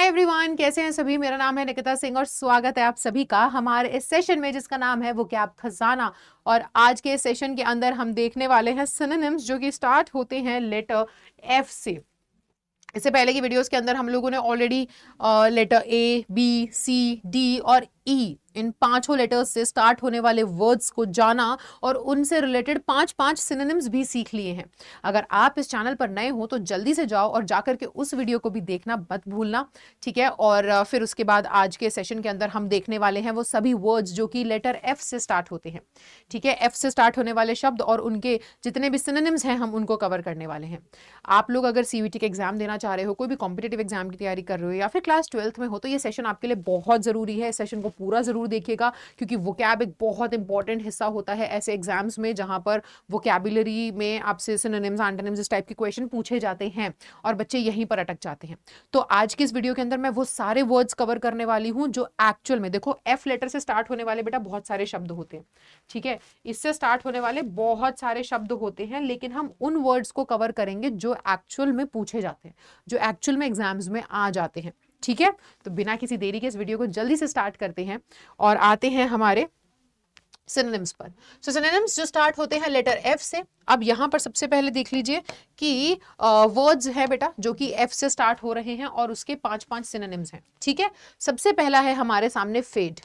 Everyone, कैसे हैं सभी। मेरा नाम है निकिता सिंह और स्वागत है आप सभी का हमारे इस सेशन में जिसका नाम है वोकैब खजाना। और आज के सेशन के अंदर हम देखने वाले हैं सिनोनिम्स जो कि स्टार्ट होते हैं लेटर एफ से। इससे पहले की वीडियोस के अंदर हम लोगों ने already letter a, b, c, d और ई, इन पांचों लेटर्स से स्टार्ट होने वाले वर्ड्स को जाना और उनसे रिलेटेड पांच पांच सिनोनिम्स भी सीख लिए हैं। अगर आप इस चैनल पर नए हो तो जल्दी से जाओ और जाकर के उस वीडियो को भी देखना मत भूलना, ठीक है। और फिर उसके बाद आज के सेशन के अंदर हम देखने वाले हैं वो सभी वर्ड्स जो कि लेटर एफ से स्टार्ट होते हैं, ठीक है। एफ से स्टार्ट होने वाले शब्द और उनके जितने भी सिनोनिम्स हैं हम उनको कवर करने वाले हैं। आप लोग अगर सीवीटी के एग्जाम देना चाह रहे हो, कोई भी कॉम्पिटेटिव एग्जाम की तैयारी कर रहे हो या फिर क्लास 12th में हो, तो ये सेशन आपके लिए बहुत जरूरी है। इस सेशन को पूरा जरूर देखिएगा क्योंकि वोकैब एक बहुत इंपॉर्टेंट हिस्सा होता है ऐसे एग्जाम्स में जहां पर वोकैबुलरी में आपसे सिनोनिम्स, एंटोनिम्स, इस टाइप के क्वेश्चन पूछे जाते हैं और बच्चे यहीं पर अटक जाते हैं। तो आज की इस वीडियो के अंदर मैं वो सारे वर्ड्स कवर करने वाली हूं जो एक्चुअल में, देखो एफ लेटर से स्टार्ट होने वाले बेटा बहुत सारे शब्द होते हैं, ठीक है। इससे स्टार्ट होने वाले बहुत सारे शब्द होते हैं, लेकिन हम उन वर्ड्स को कवर करेंगे जो एक्चुअल में पूछे जाते हैं, जो एक्चुअल में एग्जाम्स में आ जाते हैं, ठीक है। तो बिना किसी देरी के इस वीडियो को जल्दी से स्टार्ट करते हैं और आते हैं हमारे सिनोनिम्स पर। सो सिनोनिम्स जो स्टार्ट होते हैं लेटर एफ से। अब यहां पर सबसे पहले देख लीजिए कि वर्ड्स है बेटा जो कि एफ से स्टार्ट हो रहे हैं और उसके पांच पांच सिनोनिम्स हैं, ठीक है। सबसे पहला है हमारे सामने फेड।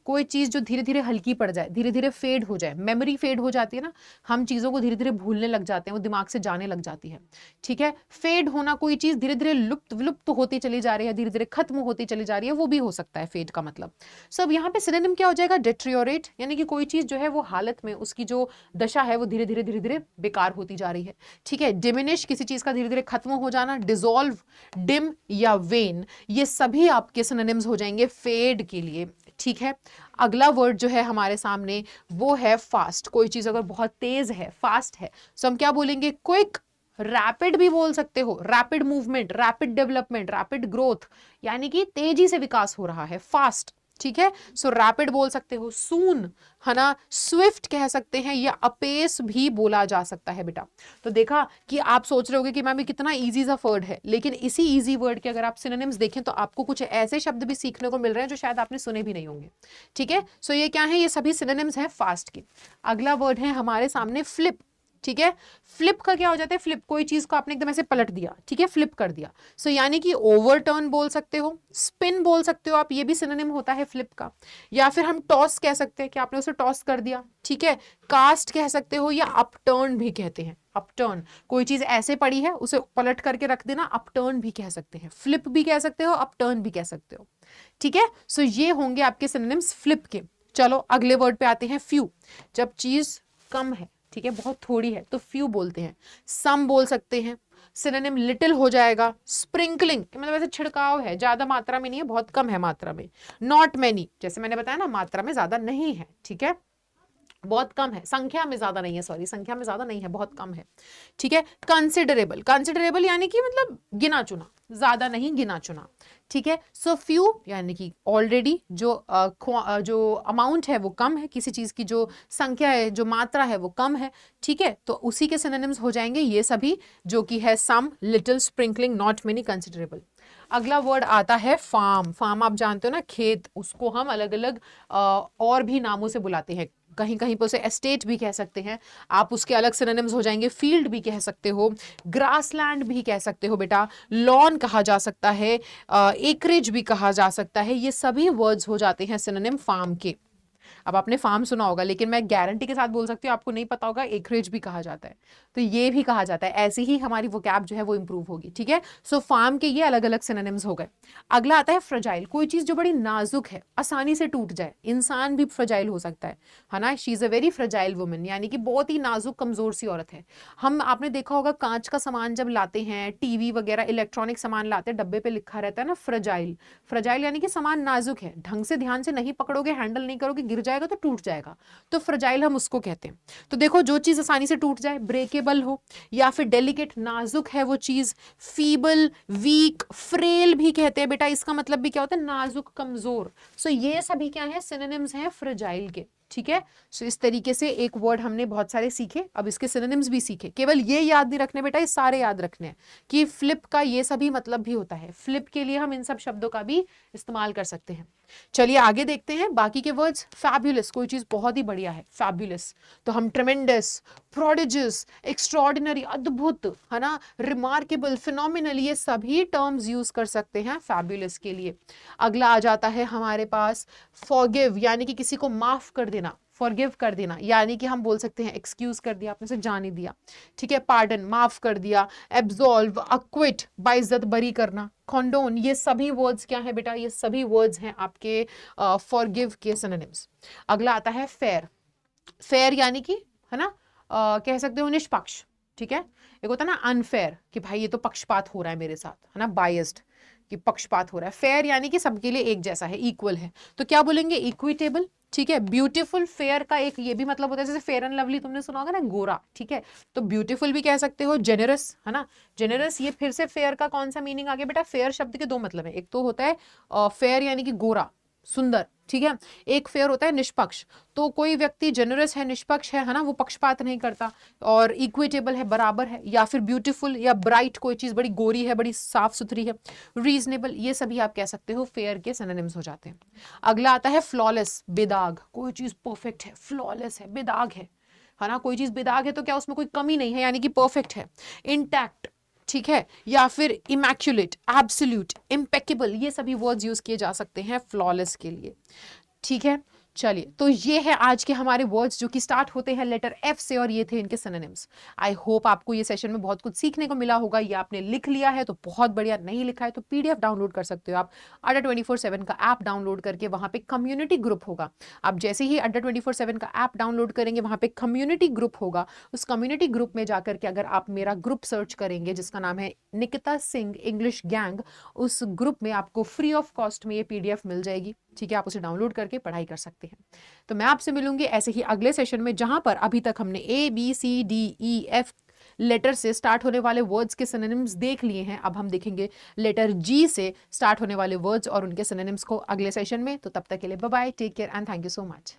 कोई चीज जो धीरे धीरे हल्की पड़ जाए, धीरे धीरे फेड हो जाए, मेमोरी फेड हो जाती है ना, हम चीजों को धीरे धीरे भूलने लग जाते हैं, वो दिमाग से जाने लग जाती है, ठीक है। फेड होना, कोई चीज धीरे धीरे लुप्त विलुप्त होती चली जा रही है, धीरे धीरे खत्म होती चली जा रही है, वो भी हो सकता है फेड का मतलब। सब यहाँ पे सिनोनिम क्या हो जाएगा, डिटेरियोरेट, यानी कि कोई चीज जो है वो हालत में उसकी जो दशा है वो धीरे धीरे बेकार होती जा रही है, ठीक है। डिमिनिश, किसी चीज का धीरे धीरे खत्म हो जाना। डिसॉल्व, डिम या वेन, ये सभी आपके सिनोनिम्स हो जाएंगे फेड के लिए, ठीक है। अगला वर्ड जो है हमारे सामने वो है फास्ट। कोई चीज अगर बहुत तेज है, फास्ट है, तो हम क्या बोलेंगे, क्विक। रैपिड भी बोल सकते हो, rapid movement, rapid development, rapid growth, यानी कि तेजी से विकास हो रहा है, फास्ट, ठीक है। सो रैपिड बोल सकते हो, सून, है ना, स्विफ्ट कह सकते हैं, या अपेस भी बोला जा सकता है बेटा। तो देखा कि आप सोच रहे होगे कि मैम ये कितना इजी सा वर्ड है, लेकिन इसी इजी वर्ड के अगर आप सिनोनिम्स देखें तो आपको कुछ ऐसे शब्द भी सीखने को मिल रहे हैं जो शायद आपने सुने भी नहीं होंगे, ठीक है। सो ये क्या है, ये सभी सिनोनिम्स हैं फास्ट के। अगला वर्ड है हमारे सामने फ्लिप, ठीक है। फ्लिप का क्या हो जाता है, फ्लिप, कोई चीज को आपने एकदम ऐसे पलट दिया, ठीक है, फ्लिप कर दिया। सो यानी कि ओवरटर्न बोल सकते हो, स्पिन बोल सकते हो आप, ये भी सिनोनिम होता है फ्लिप का। या फिर हम टॉस कह सकते हैं कि आपने उसे टॉस कर दिया, ठीक है। कास्ट कह सकते हो, या अपटर्न भी कहते हैं, अपटर्न, कोई चीज ऐसे पड़ी है उसे पलट करके रख देना, अपटर्न भी कह सकते हैं, फ्लिप भी कह सकते हो, अपटर्न भी कह सकते हो, ठीक है। सो ये होंगे आपके सिनोनिम्स फ्लिप के। चलो अगले वर्ड पे आते हैं, फ्यू। जब चीज कम है, ठीक है, बहुत थोड़ी है, तो फ्यू बोलते हैं। सम बोल सकते हैं, सिनोनिम लिटिल हो जाएगा। स्प्रिंकलिंग मतलब ऐसे छिड़काव है, ज्यादा मात्रा में नहीं है, बहुत कम है मात्रा में। नॉट मैनी, जैसे मैंने बताया ना, मात्रा में ज्यादा नहीं है, ठीक है, बहुत कम है, संख्या में ज्यादा नहीं है, सॉरी, संख्या में ज्यादा नहीं है, बहुत कम है, ठीक है। कंसिडरेबल, कंसिडरेबल यानी कि मतलब गिना चुना, ज्यादा नहीं, गिना चुना, ठीक है। सो फ्यू यानी कि ऑलरेडी जो अमाउंट है वो कम है, किसी चीज की जो संख्या है, जो मात्रा है वो कम है, ठीक है। तो उसी के सिनोनिम्स हो जाएंगे ये सभी जो कि है some, little, sprinkling, not many, considerable. अगला वर्ड आता है फार्म। फार्म आप जानते हो ना, खेत, उसको हम अलग अलग और भी नामों से बुलाते हैं, कहीं कहीं पर उसे एस्टेट भी कह सकते हैं आप, उसके अलग सिनोनिम्स हो जाएंगे। फील्ड भी कह सकते हो, ग्रासलैंड भी कह सकते हो बेटा, लॉन कहा जा सकता है, एकरेज भी कहा जा सकता है, ये सभी वर्ड्स हो जाते हैं सिनोनिम फार्म के। अब आपने फार्म सुना होगा, लेकिन मैं गारंटी के साथ बोल सकती हूँ आपको नहीं पता होगा, एकरेज भी कहा जाता है, तो ये भी कहा जाता है। ऐसे ही हमारी वोकैब जो है वो इंप्रूव होगी, ठीक है। सो फार्म के ये अलग अलग सिनोनिम्स हो गए। अगला आता है फ्रजाइल। कोई चीज जो बड़ी नाजुक है, आसानी से टूट जाए, इंसान भी फ्रजाइल हो सकता है ना। She is a very fragile woman, यानी कि बहुत ही नाजुक कमजोर सी औरत है। हम, आपने देखा होगा कांच का सामान जब लाते हैं, टीवी वगैरह इलेक्ट्रॉनिक सामान लाते हैं, डब्बे पे लिखा रहता है ना फ्रजाइल। फ्रजाइल यानी कि सामान नाजुक है, ढंग से ध्यान से नहीं पकड़ोगे, हैंडल नहीं करोगे, गिर जाएगा तो टूट जाएगा, तो फ्रजाइल हम उसको कहते हैं। तो देखो, जो चीज आसानी से टूट जाए, ब्रेकेबल हो, या फिर डेलिकेट, नाजुक है वो चीज। फीबल, वीक, फ्रेल भी कहते हैं बेटा, इसका मतलब भी क्या होता है, नाजुक, कमजोर। सो ये सभी क्या है, सिनोनिम्स हैं फ्रजाइल के, ठीक है। सो इस तरीके से एक वर्ड हमने बहुत सारे सीखे, अब इसके सिनोनिम्स भी सीखे। केवल ये याद नहीं रखने बेटा, ये सारे याद रखने हैं कि फ्लिप का ये सभी मतलब भी होता है। फ्लिप के लिए हम इन सब शब्दों का भी इस्तेमाल कर सकते हैं। चलिए आगे देखते हैं बाकी के वर्ड्स। फैब्यूलस, कोई चीज बहुत ही बढ़िया है, फैब्यूलस। तो हम ट्रेमेंडस, प्रोडिजियस, एक्स्ट्रॉर्डिनरी, अद्भुत, है ना, रिमार्केबल, फिनोमिनल, ये सभी टर्म्स यूज कर सकते हैं फैब्यूलस के लिए। अगला आ जाता है हमारे पास फॉरगिव, यानी कि किसी को माफ कर देना, फॉरगिव कर देना, यानी कि हम बोल सकते हैं एक्सक्यूज कर दिया, आपने से जाने दिया, ठीक है। पार्डन, माफ कर दिया। एब्सॉल्व, अक्विट, बाइज्जत बरी करना। कॉन्डोन, ये सभी वर्ड्स क्या है बेटा, ये सभी वर्ड्स हैं आपके फॉरगिव के सिनोनिम्स। अगला आता है फेयर। फेयर यानी कि, है ना, कह सकते हो निष्पक्ष, ठीक है। एक होता है ना अनफेयर, कि भाई ये तो पक्षपात हो रहा है मेरे साथ, है ना, बायस्ड, कि पक्षपात हो रहा है। फेयर यानी कि सबके लिए एक जैसा है, इक्वल है, तो क्या बोलेंगे, इक्विटेबल, ठीक है। ब्यूटीफुल, फेयर का एक ये भी मतलब होता है, जैसे फेयर एंड लवली तुमने सुना होगा ना, गोरा, ठीक है, तो ब्यूटीफुल भी कह सकते हो। जेनरस, है ना, जेनरस, ये फिर से फेयर का कौन सा मीनिंग आ गया बेटा, फेयर शब्द के दो मतलब है, एक तो होता है फेयर यानी कि गोरा, सुंदर, ठीक है, एक फेयर होता है निष्पक्ष। तो कोई व्यक्ति जेनरस है, निष्पक्ष है ना, वो पक्षपात नहीं करता, और इक्विटेबल है, बराबर है, या फिर ब्यूटीफुल या ब्राइट, कोई चीज बड़ी गोरी है, बड़ी साफ सुथरी है। रीजनेबल, ये सभी आप कह सकते हो फेयर के सिनोनिम्स हो जाते हैं। अगला आता है फ्लॉलेस, बेदाग, कोई चीज परफेक्ट है, फ्लॉलेस है, बेदाग है ना, कोई चीज बेदाग है तो क्या उसमें कोई कमी नहीं है, यानी कि परफेक्ट है। इंटैक्ट, ठीक है, या फिर इमैक्युलेट, एब्सोल्यूट, इम्पेकेबल, ये सभी वर्ड्स यूज किए जा सकते हैं फ्लॉलेस के लिए, ठीक है। चलिए, तो ये है आज के हमारे वर्ड्स जो कि स्टार्ट होते हैं लेटर एफ से, और ये थे इनके सिनोनिम्स। आई होप आपको ये सेशन में बहुत कुछ सीखने को मिला होगा। ये आपने लिख लिया है तो बहुत बढ़िया, नहीं लिखा है तो पीडीएफ डाउनलोड कर सकते हो आप। अड्डा 24/7 का ऐप डाउनलोड करके, वहां पे कम्युनिटी ग्रुप होगा। आप जैसे ही अड्डा 24/7 का ऐप डाउनलोड करेंगे, वहां पे कम्युनिटी ग्रुप होगा। उस कम्युनिटी ग्रुप में जाकर के अगर आप मेरा ग्रुप सर्च करेंगे जिसका नाम है निकिता सिंह इंग्लिश गैंग, उस ग्रुप में आपको फ्री ऑफ कॉस्ट में ये पीडीएफ मिल जाएगी, ठीक है। आप उसे डाउनलोड करके पढ़ाई कर सकते हैं। तो मैं आपसे मिलूंगी ऐसे ही अगले सेशन में, जहां पर अभी तक हमने ABCDEF लेटर से स्टार्ट होने वाले वर्ड्स के सिनोनिम्स देख लिए हैं। अब हम देखेंगे लेटर G से स्टार्ट होने वाले वर्ड्स और उनके सिनोनिम्स को अगले सेशन में। तो तब तक के लिए bye bye, take care and thank you so much.